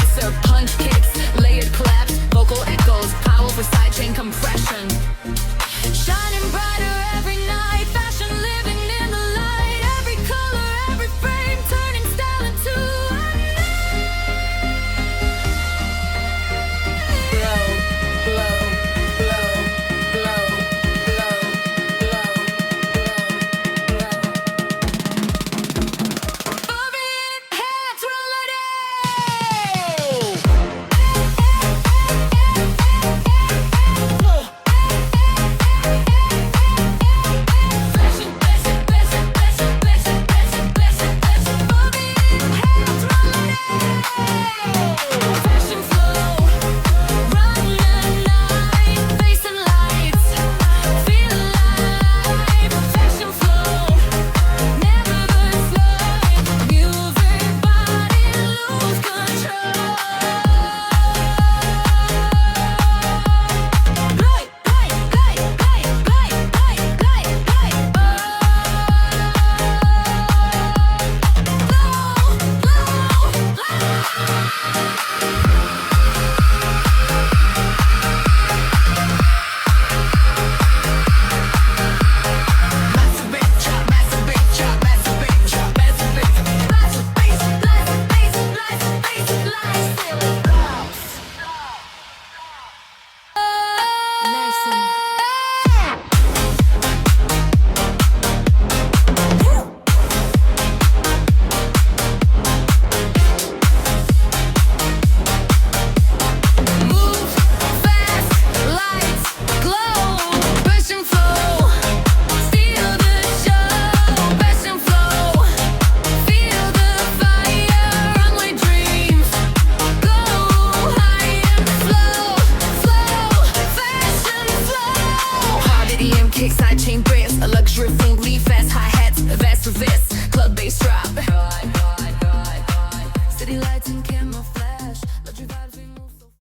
dancer, punch kicks, layered claps, vocal echoes, powerful sidechain compression. Shining brighter every night, fashion living in the light. Every color, every frame, turning style into a blow, blow, blow, blow, blow, blow, blow, blow. Foreign hats, Runways. Kick, sidechain brace, a luxury fling, lead fast, hi-hats, vest to vest, club bass drop.